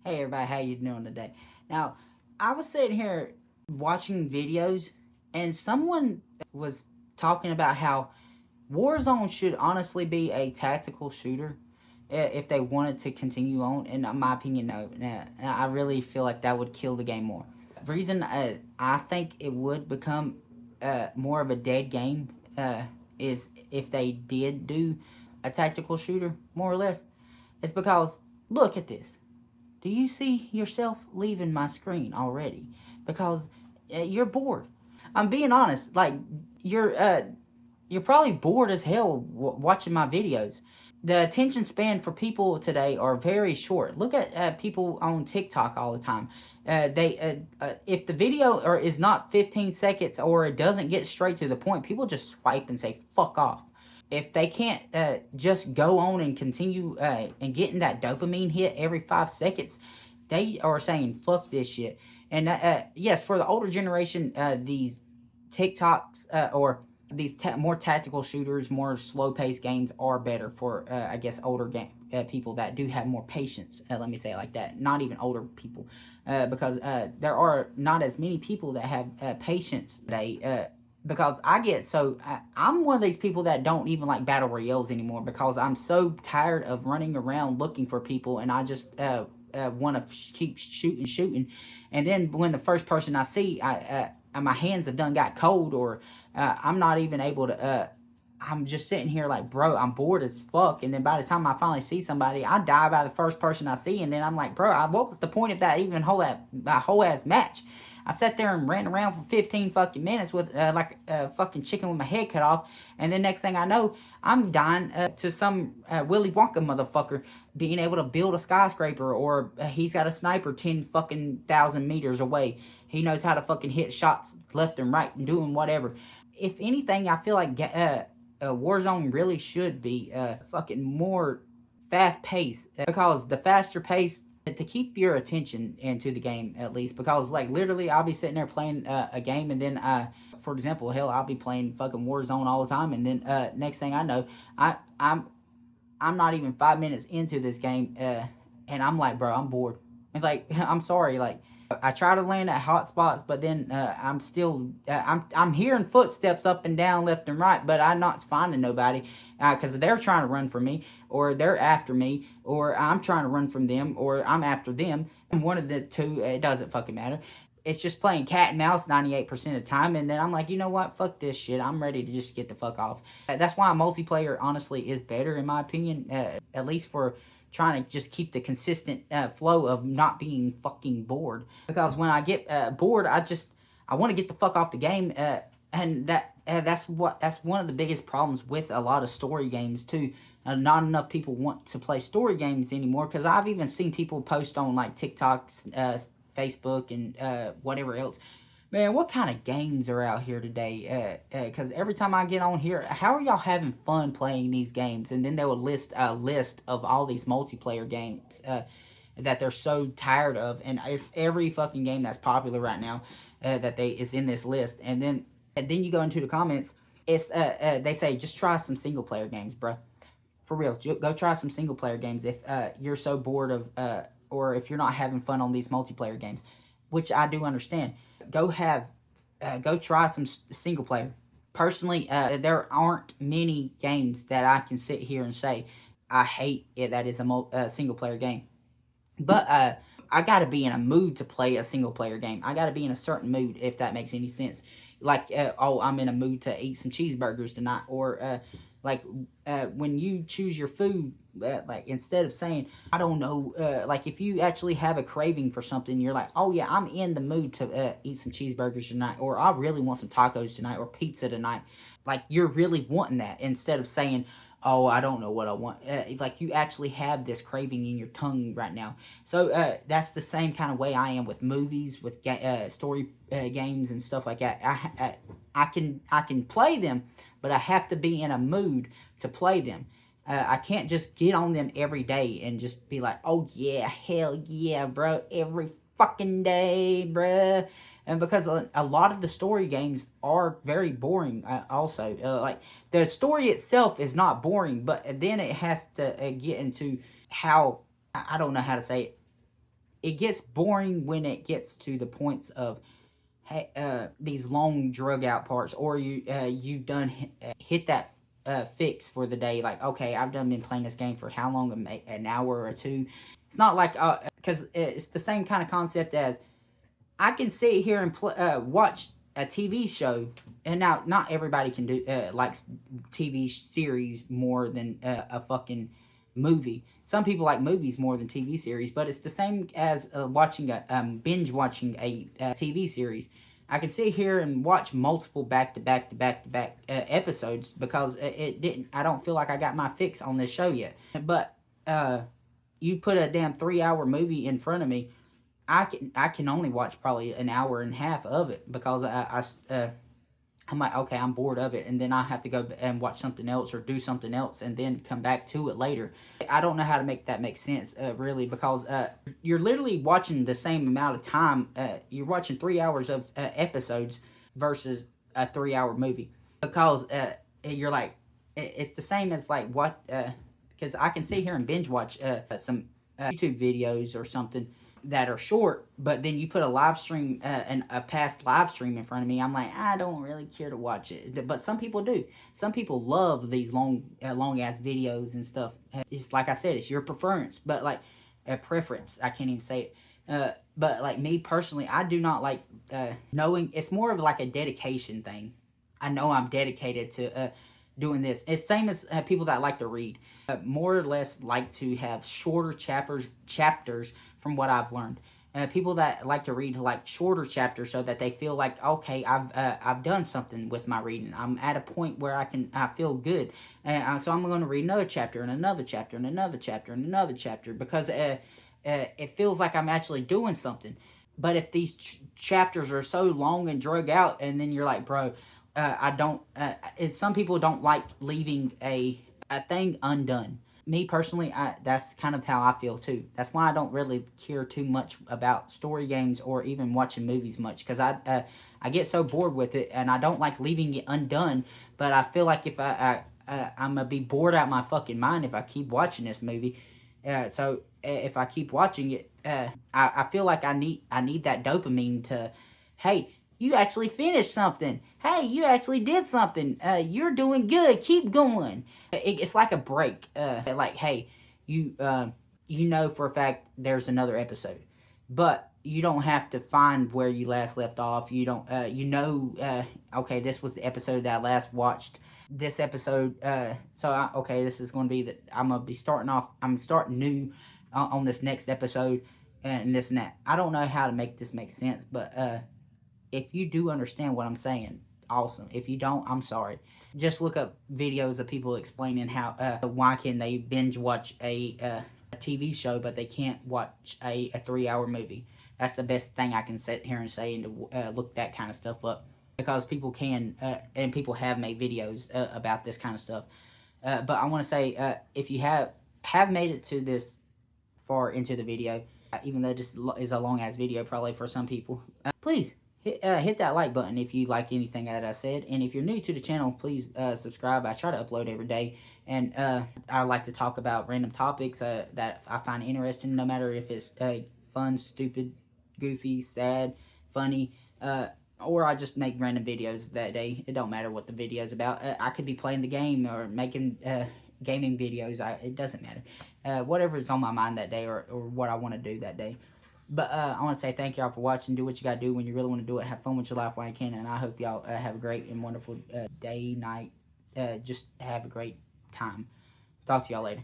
Hey everybody, how you doing today? Now, I was sitting here watching videos, and someone was talking about how Warzone should honestly be a tactical shooter if they wanted to continue on. And in my opinion, no. I really feel like that would kill the game more. The reason I think it would become more of a dead game is if they did do a tactical shooter, more or less. It's because, look at this. Do you see yourself leaving my screen already? Because you're bored. I'm being honest. Like you're probably bored as hell watching my videos. The attention span for people today are very short. Look at people on TikTok all the time. If the video or is not 15 seconds or it doesn't get straight to the point, people just swipe and say fuck off. If they can't just go on and continue and getting that dopamine hit every 5 seconds, they are saying fuck this shit. And yes, for the older generation, these TikToks or these more tactical shooters, more slow paced games are better for I guess older people that do have more patience. Let me say it like that. Not even older people, because there are not as many people that have patience today. Because I'm one of these people that don't even like battle royales anymore because I'm so tired of running around looking for people, and I just want to keep shooting, and then when the first person I see, my hands have done got cold, or I'm not even able to. I'm just sitting here like, bro, I'm bored as fuck. And then by the time I finally see somebody, I die by the first person I see. And then I'm like, bro, what was the point of that even whole ass match? I sat there and ran around for 15 fucking minutes with like a fucking chicken with my head cut off. And then next thing I know, I'm dying to some Willy Wonka motherfucker being able to build a skyscraper, or he's got a sniper 10 fucking thousand meters away. He knows how to fucking hit shots left and right and doing whatever. If anything, I feel like Warzone really should be fucking more fast paced, because the faster pace to keep your attention into the game, at least, because like literally I'll be sitting there playing a game, and then for example, hell, I'll be playing fucking Warzone all the time, and then next thing I know, I'm not even 5 minutes into this game, and I'm like, bro, I'm bored. And like, I'm sorry, like, I try to land at hot spots, but then I'm still I'm hearing footsteps up and down, left and right, but I'm not finding nobody because they're trying to run from me, or they're after me, or I'm trying to run from them, or I'm after them. And one of the two, it doesn't fucking matter. It's just playing cat and mouse 98% of the time, and then I'm like, you know what? Fuck this shit. I'm ready to just get the fuck off. That's why multiplayer honestly is better in my opinion, at least for trying to just keep the consistent flow of not being fucking bored. Because when I get bored, I want to get the fuck off the game, and that's one of the biggest problems with a lot of story games too. Not enough people want to play story games anymore, because I've even seen people post on like TikToks, Facebook, and whatever else. Man, what kind of games are out here today? Because every time I get on here, how are y'all having fun playing these games? And then they would list a list of all these multiplayer games that they're so tired of, and it's every fucking game that's popular right now that is in this list. And then you go into the comments, it's they say just try some single player games, bro. For real, go try some single player games if you're so bored of or if you're not having fun on these multiplayer games, which I do understand. Go try some single player. Personally, there aren't many games that I can sit here and say I hate it that is a single player game. But I gotta be in a mood to play a single player game. I gotta be in a certain mood, if that makes any sense. Like, oh, I'm in a mood to eat some cheeseburgers tonight, or like when you choose your food, like instead of saying, I don't know, like if you actually have a craving for something, you're like, oh yeah, I'm in the mood to eat some cheeseburgers tonight, or I really want some tacos tonight, or pizza tonight. Like, you're really wanting that, instead of saying, oh, I don't know what I want. Like, you actually have this craving in your tongue right now. So that's the same kind of way I am with movies, with story games and stuff like that. I can play them, but I have to be in a mood to play them. I can't just get on them every day and just be like, oh yeah, hell yeah, bro, every fucking day, bruh. And because a lot of the story games are very boring, also. Like, the story itself is not boring, but then it has to get into how, I don't know how to say it. it gets boring when it gets to the points of these long drug out parts, or you done hit that fix for the day. Like, okay, I've done been playing this game for how long? An hour or two. It's not like because it's the same kind of concept as I can sit here and watch a TV show, and now not everybody can do likes TV series more than a fucking movie. Some people like movies more than TV series, but it's the same as watching binge watching a TV series. I can sit here and watch multiple back to back episodes because it didn't. I don't feel like I got my fix on this show yet. But you put a damn 3-hour movie in front of me, I can only watch probably an hour and a half of it because I'm like, okay, I'm bored of it, and then I have to go and watch something else or do something else and then come back to it later. I don't know how to make that make sense, really, because you're literally watching the same amount of time. You're watching 3 hours of episodes versus a 3-hour movie because you're like, it's the same as like what, because I can sit here and binge watch some YouTube videos or something that are short, but then you put a live stream and a past live stream in front of me, I'm like, I don't really care to watch it. But some people do. Some people love these long ass videos and stuff. It's like I said, it's your preference, but like a preference. I can't even say it. But like me personally, I do not like knowing. It's more of like a dedication thing. I know I'm dedicated to doing this. It's same as people that like to read. More or less like to have shorter chapters from what I've learned. People that like to read like shorter chapters so that they feel like, okay, I've done something with my reading. I'm at a point where I feel good, so I'm going to read another chapter and another chapter and another chapter and another chapter because it feels like I'm actually doing something. But if these chapters are so long and drug out, and then you're like, bro, I don't. Some people don't like leaving a thing undone. Me personally, that's kind of how I feel too. That's why I don't really care too much about story games or even watching movies much, because I get so bored with it, and I don't like leaving it undone. But I feel like if I'm gonna be bored out my fucking mind if I keep watching this movie. So if I keep watching it, I feel like I need that dopamine to, hey, you actually finished something. Hey, you actually did something. You're doing good. Keep going. It's like a break. Like, hey, you know for a fact there's another episode, but you don't have to find where you last left off. You don't. Okay, this was the episode that I last watched. This episode. Okay, this is going to be that I'm gonna be starting off. I'm starting new on this next episode, and this and that. I don't know how to make this make sense, but if you do understand what I'm saying, awesome. If you don't, I'm sorry. Just look up videos of people explaining how why can they binge watch a TV show but they can't watch a 3-hour movie. That's the best thing I can sit here and say, and to look that kind of stuff up, because people can and people have made videos about this kind of stuff. But I want to say, if you have made it to this far into the video, even though this is a long ass video probably for some people, please hit that like button if you like anything that I said. And if you're new to the channel, please subscribe. I try to upload every day, and I like to talk about random topics that I find interesting, no matter if it's fun, stupid, goofy, sad, funny, or I just make random videos that day. It don't matter what the video is about. I could be playing the game or making gaming videos. It doesn't matter. Whatever is on my mind that day, or what I want to do that day. But I want to say thank y'all for watching. Do what you got to do when you really want to do it. Have fun with your life while you can. And I hope y'all have a great and wonderful day, night. Just have a great time. Talk to y'all later.